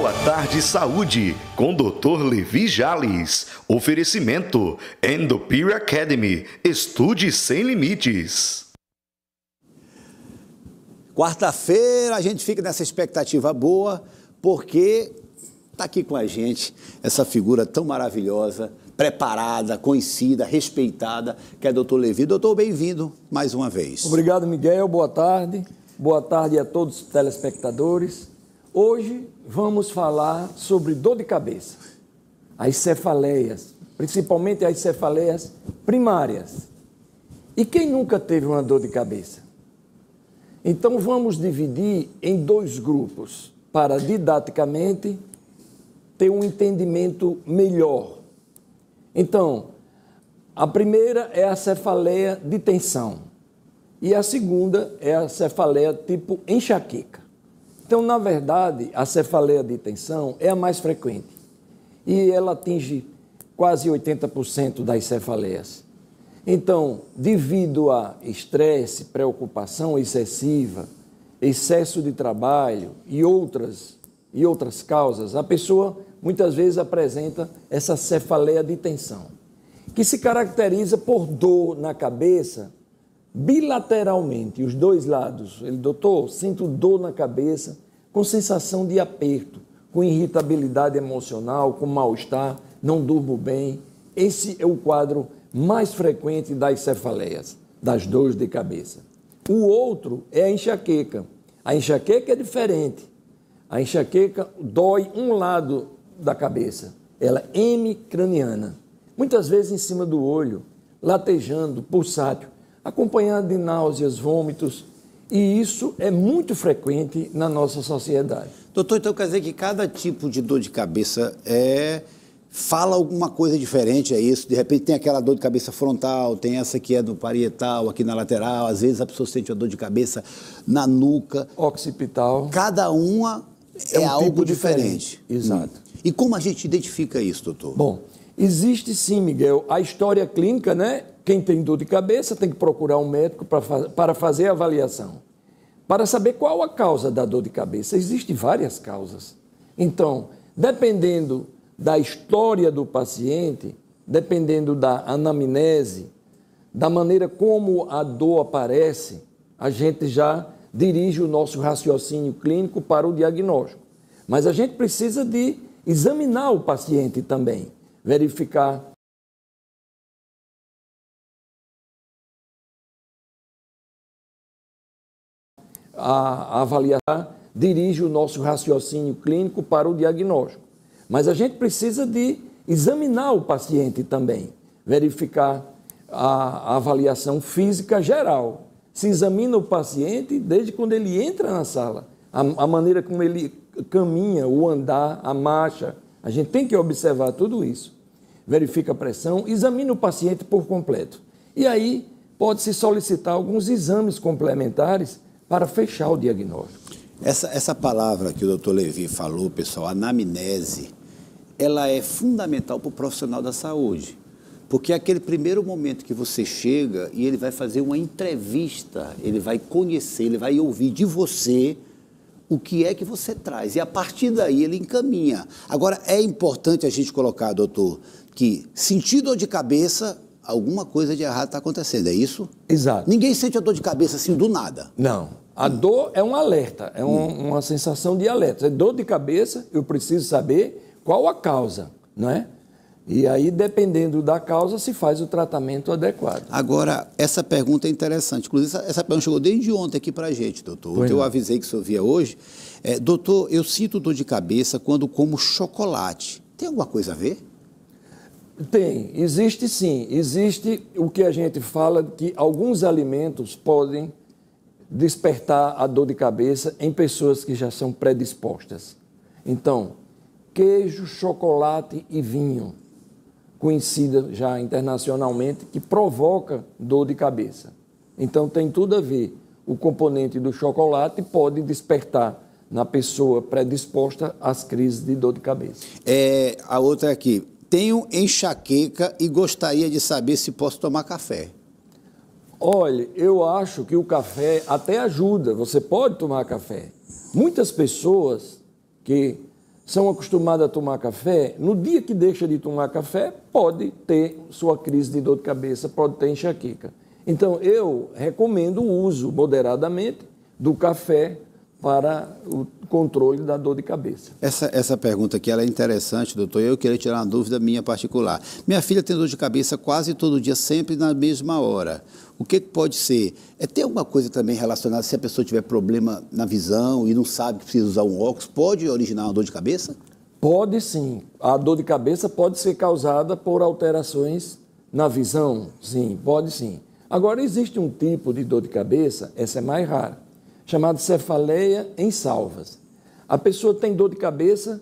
Boa Tarde Saúde, com Dr. Levi Jales. Oferecimento Endopure Academy. Estude sem limites. Quarta-feira a gente fica nessa expectativa boa, porque está aqui com a gente essa figura tão maravilhosa, preparada, conhecida, respeitada, que é Dr. Levi. Doutor, bem-vindo mais uma vez. Obrigado, Miguel. Boa tarde. Boa tarde a todos os telespectadores. Hoje vamos falar sobre dor de cabeça, as cefaleias, principalmente as cefaleias primárias. E quem nunca teve uma dor de cabeça? Então vamos dividir em dois grupos para didaticamente ter um entendimento melhor. Então, a primeira é a cefaleia de tensão e a segunda é a cefaleia tipo enxaqueca. Então, na verdade, a cefaleia de tensão é a mais frequente e ela atinge quase 80% das cefaleias. Então, devido a estresse, preocupação excessiva, excesso de trabalho e outras causas, a pessoa muitas vezes apresenta essa cefaleia de tensão, que se caracteriza por dor na cabeça bilateralmente, os dois lados. Doutor, sinto dor na cabeça, com sensação de aperto, com irritabilidade emocional, com mal-estar, não durmo bem. Esse é o quadro mais frequente das cefaleias, das dores de cabeça. O outro é a enxaqueca. A enxaqueca é diferente. A enxaqueca dói um lado da cabeça. Ela é hemicraniana. Muitas vezes em cima do olho, latejando, pulsátil, acompanhado de náuseas, vômitos. E isso é muito frequente na nossa sociedade. Doutor, então quer dizer que cada tipo de dor de cabeça fala alguma coisa diferente, é isso? De repente tem aquela dor de cabeça frontal, tem essa que é no parietal, aqui na lateral, às vezes a pessoa sente a dor de cabeça na nuca. Occipital. Cada uma é algo tipo diferente. Exato. E como a gente identifica isso, doutor? Bom, existe sim, Miguel, a história clínica, né? Quem tem dor de cabeça tem que procurar um médico para fazer a avaliação, para saber qual a causa da dor de cabeça. Existem várias causas. Então, dependendo da história do paciente, dependendo da anamnese, da maneira como a dor aparece, a gente já dirige o nosso raciocínio clínico para o diagnóstico. Mas a gente precisa de examinar o paciente também, verificar a avaliação, dirige o nosso raciocínio clínico para o diagnóstico. Mas a gente precisa de examinar o paciente também, verificar a avaliação física geral. Se examina o paciente desde quando ele entra na sala, a maneira como ele caminha, o andar, a marcha. A gente tem que observar tudo isso. Verifica a pressão, examina o paciente por completo. E aí pode-se solicitar alguns exames complementares para fechar o diagnóstico. Essa palavra que o doutor Levi falou, pessoal, anamnese, ela é fundamental para o profissional da saúde, porque é aquele primeiro momento que você chega e ele vai fazer uma entrevista, ele vai conhecer, ele vai ouvir de você o que é que você traz, e a partir daí ele encaminha. Agora, é importante a gente colocar, doutor, que sentir dor de cabeça, alguma coisa de errado está acontecendo, é isso? Exato. Ninguém sente a dor de cabeça assim do nada. Não. A dor é um alerta, é uma sensação de alerta. É dor de cabeça, eu preciso saber qual a causa, não é? E aí, dependendo da causa, se faz o tratamento adequado. Agora, essa pergunta é interessante. Inclusive, essa pergunta chegou desde ontem aqui para a gente, doutor. Eu avisei que o senhor via hoje. Doutor, eu sinto dor de cabeça quando como chocolate. Tem alguma coisa a ver? Tem, existe sim. Existe o que a gente fala que alguns alimentos podem despertar a dor de cabeça em pessoas que já são predispostas. Então, queijo, chocolate e vinho, conhecida já internacionalmente, que provoca dor de cabeça. Então, tem tudo a ver. O componente do chocolate pode despertar na pessoa predisposta às crises de dor de cabeça. A outra aqui. Tenho enxaqueca e gostaria de saber se posso tomar café. Olha, eu acho que o café até ajuda. Você pode tomar café. Muitas pessoas que são acostumados a tomar café, no dia que deixa de tomar café, pode ter sua crise de dor de cabeça, pode ter enxaqueca. Então, eu recomendo o uso moderadamente do café para o controle da dor de cabeça. Essa pergunta aqui ela é interessante, doutor. Eu queria tirar uma dúvida minha particular. Minha filha tem dor de cabeça quase todo dia, sempre na mesma hora. O que pode ser? Tem alguma coisa também relacionada, se a pessoa tiver problema na visão e não sabe que precisa usar um óculos, pode originar uma dor de cabeça? Pode sim. A dor de cabeça pode ser causada por alterações na visão, sim, pode sim. Agora, existe um tipo de dor de cabeça, essa é mais rara, chamado cefaleia em salvas. A pessoa tem dor de cabeça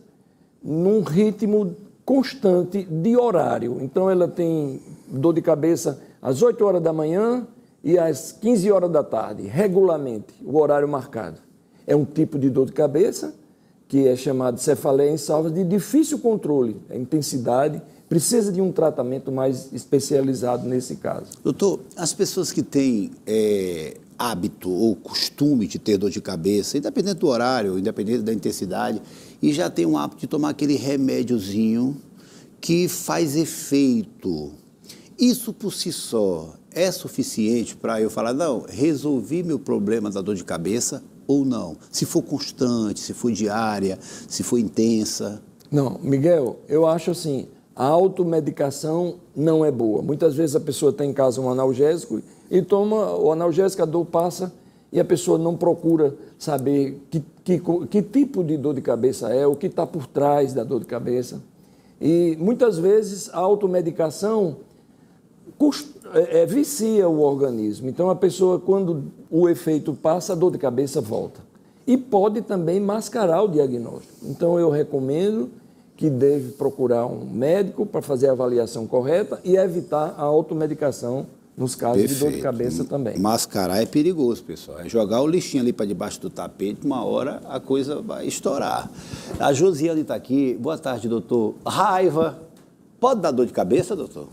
num ritmo constante de horário. Então, ela tem dor de cabeça às 8 horas da manhã e às 15 horas da tarde, regularmente, o horário marcado. É um tipo de dor de cabeça que é chamado cefaleia em salvas, de difícil controle, a intensidade, precisa de um tratamento mais especializado nesse caso. Doutor, as pessoas que têm hábito ou costume de ter dor de cabeça, independente do horário, independente da intensidade, e já tem um hábito de tomar aquele remédiozinho que faz efeito, isso por si só é suficiente para eu falar, não, resolvi meu problema da dor de cabeça ou não? Se for constante, se for diária, se for intensa? Não, Miguel, eu acho assim, a automedicação não é boa. Muitas vezes a pessoa tem em casa um analgésico e toma o analgésico, a dor passa e a pessoa não procura saber que tipo de dor de cabeça é, o que está por trás da dor de cabeça. E muitas vezes a automedicação vicia o organismo. Então a pessoa, quando o efeito passa, a dor de cabeça volta. E pode também mascarar o diagnóstico. Então eu recomendo que deve procurar um médico para fazer a avaliação correta e evitar a automedicação nos casos de dor de cabeça também. Mascarar é perigoso, pessoal. É jogar o lixinho ali para debaixo do tapete, uma hora a coisa vai estourar. A Josiane está aqui. Boa tarde, doutor. Raiva. Pode dar dor de cabeça, doutor?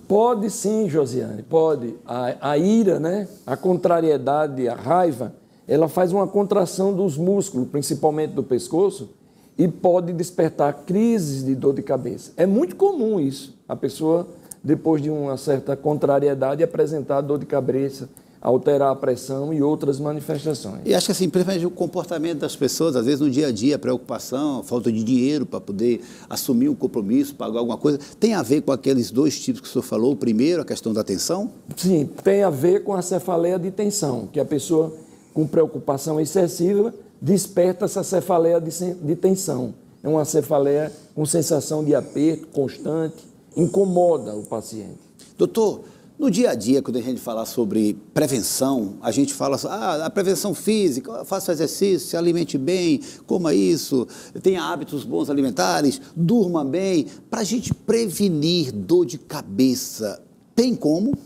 Pode sim, Josiane, pode. A ira, né? A contrariedade, a raiva, ela faz uma contração dos músculos, principalmente do pescoço, e pode despertar crises de dor de cabeça. É muito comum isso. A pessoa, depois de uma certa contrariedade, apresentar dor de cabeça, alterar a pressão e outras manifestações. E acho que assim, principalmente o comportamento das pessoas, às vezes no dia a dia, preocupação, falta de dinheiro para poder assumir um compromisso, pagar alguma coisa, tem a ver com aqueles dois tipos que o senhor falou, o primeiro, a questão da tensão? Sim, tem a ver com a cefaleia de tensão, que a pessoa com preocupação excessiva desperta essa cefaleia de tensão. É uma cefaleia com sensação de aperto constante, incomoda o paciente. Doutor, no dia a dia, quando a gente fala sobre prevenção, a gente fala a prevenção física, faça exercício, se alimente bem, coma isso, tenha hábitos bons alimentares, durma bem. Para a gente prevenir dor de cabeça, tem como?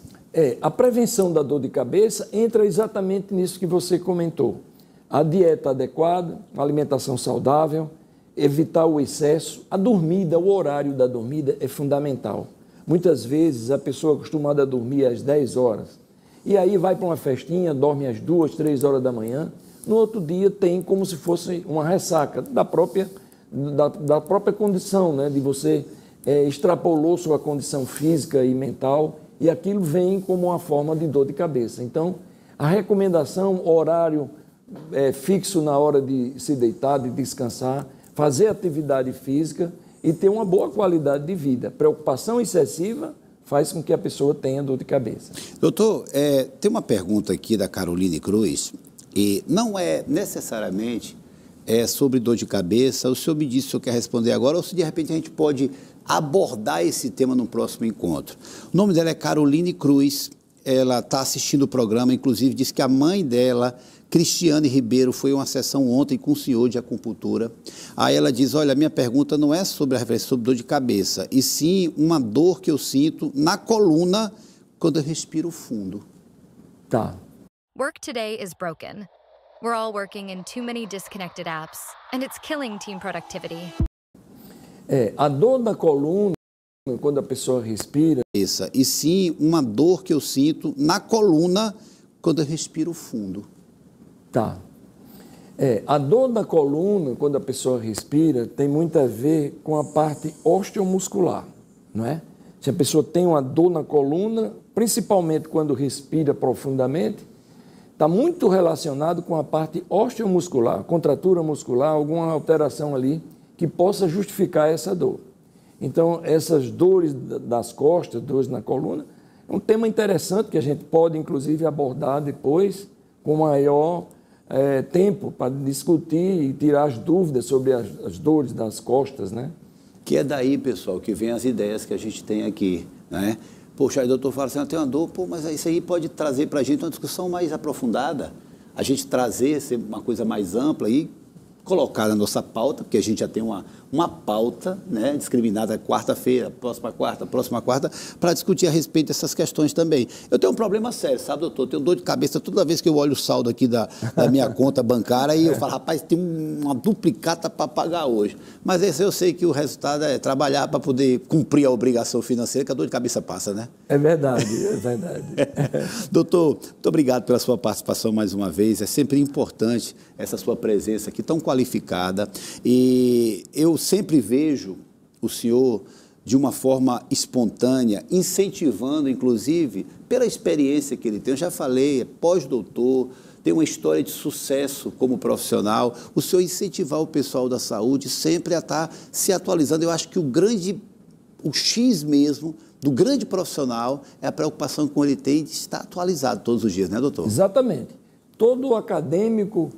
A prevenção da dor de cabeça entra exatamente nisso que você comentou. A dieta adequada, a alimentação saudável, evitar o excesso, a dormida, o horário da dormida é fundamental. Muitas vezes a pessoa é acostumada a dormir às 10 horas e aí vai para uma festinha, dorme às 2, 3 horas da manhã, no outro dia tem como se fosse uma ressaca da própria condição, né? De você extrapolou sua condição física e mental e aquilo vem como uma forma de dor de cabeça. Então, a recomendação, horário fixo na hora de se deitar, de descansar, fazer atividade física e ter uma boa qualidade de vida. Preocupação excessiva faz com que a pessoa tenha dor de cabeça. Doutor, tem uma pergunta aqui da Caroline Cruz, e não é necessariamente sobre dor de cabeça. O senhor me disse se o senhor quer responder agora ou se de repente a gente pode abordar esse tema no próximo encontro. O nome dela é Caroline Cruz, ela está assistindo o programa, inclusive disse que a mãe dela, Cristiane Ribeiro, foi uma sessão ontem com o senhor de acupuntura. Aí ela diz, olha, minha pergunta não é sobre sobre dor de cabeça, e sim uma dor que eu sinto na coluna quando eu respiro fundo. Tá. Work today is broken. We're all working in too many disconnected apps, and it's killing team productivity. A dor na coluna, quando a pessoa respira... E sim uma dor que eu sinto na coluna quando eu respiro fundo. Tá. A dor na coluna, quando a pessoa respira, tem muito a ver com a parte osteomuscular, não é? Se a pessoa tem uma dor na coluna, principalmente quando respira profundamente, está muito relacionado com a parte osteomuscular, contratura muscular, alguma alteração ali que possa justificar essa dor. Então, essas dores das costas, dores na coluna, é um tema interessante que a gente pode, inclusive, abordar depois com maior tempo para discutir e tirar as dúvidas sobre as dores das costas, né? Que é daí, pessoal, que vem as ideias que a gente tem aqui, né? Poxa, aí o doutor fala assim, eu tenho uma dor, mas isso aí pode trazer para a gente uma discussão mais aprofundada, a gente trazer uma coisa mais ampla e colocar na nossa pauta, porque a gente já tem uma pauta, né, discriminada quarta-feira, próxima quarta, para discutir a respeito dessas questões também. Eu tenho um problema sério, sabe, doutor? Eu tenho dor de cabeça toda vez que eu olho o saldo aqui da minha conta bancária e eu falo, rapaz, tem uma duplicata para pagar hoje. Mas esse eu sei que o resultado é trabalhar para poder cumprir a obrigação financeira, que a dor de cabeça passa, né? É verdade, é verdade. Doutor, muito obrigado pela sua participação mais uma vez. É sempre importante essa sua presença aqui tão qualificada. E eu sempre vejo o senhor de uma forma espontânea, incentivando, inclusive, pela experiência que ele tem. Eu já falei, é pós-doutor, tem uma história de sucesso como profissional. O senhor incentivar o pessoal da saúde sempre a estar se atualizando. Eu acho que o X mesmo do grande profissional é a preocupação que ele tem de estar atualizado todos os dias, né, doutor? Exatamente. Todo acadêmico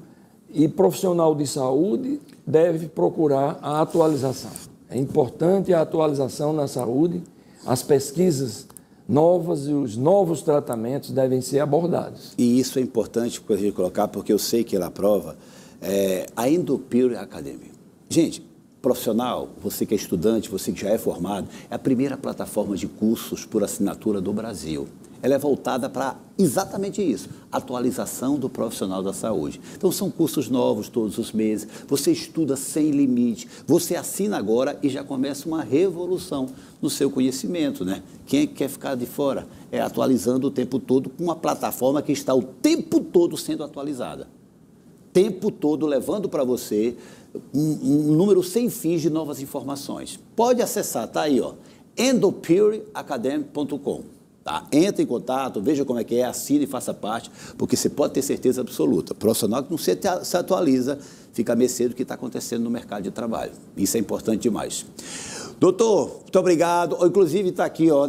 e profissional de saúde deve procurar a atualização. É importante a atualização na saúde, as pesquisas novas e os novos tratamentos devem ser abordados. E isso é importante para a gente colocar, porque eu sei que ela aprova, a Endopure Academy. Gente, profissional, você que é estudante, você que já é formado, é a primeira plataforma de cursos por assinatura do Brasil. Ela é voltada para exatamente isso, atualização do profissional da saúde. Então, são cursos novos todos os meses, você estuda sem limite, você assina agora e já começa uma revolução no seu conhecimento, né? Quem é que quer ficar de fora? É atualizando o tempo todo com uma plataforma que está o tempo todo sendo atualizada. Tempo todo levando para você um número sem fim de novas informações. Pode acessar, tá aí, ó, endopureacademy.com. Tá? Entre em contato, veja como é que é, assine e faça parte, porque você pode ter certeza absoluta. Profissional que não se atualiza, fica a mercê do que está acontecendo no mercado de trabalho. Isso é importante demais. Doutor, muito obrigado. Inclusive está aqui, ó,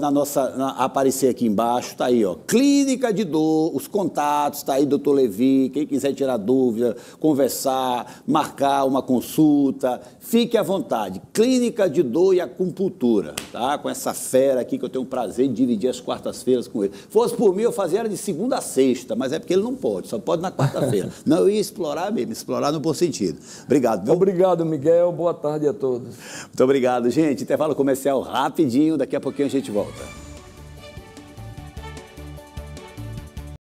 aparecer aqui embaixo, está aí, ó, Clínica de Dor, os contatos, está aí, doutor Levi, quem quiser tirar dúvida, conversar, marcar uma consulta, fique à vontade. Clínica de Dor e Acupuntura, tá? Com essa fera aqui que eu tenho o prazer de dividir as quartas-feiras com ele. Fosse por mim, eu fazia era de segunda a sexta, mas é porque ele não pode, só pode na quarta-feira. Não, eu ia explorar mesmo, explorar no bom sentido. Obrigado, viu? Obrigado, Miguel. Boa tarde a todos. Muito obrigado, gente. Intervalo comercial rapidinho, daqui a pouquinho a gente volta.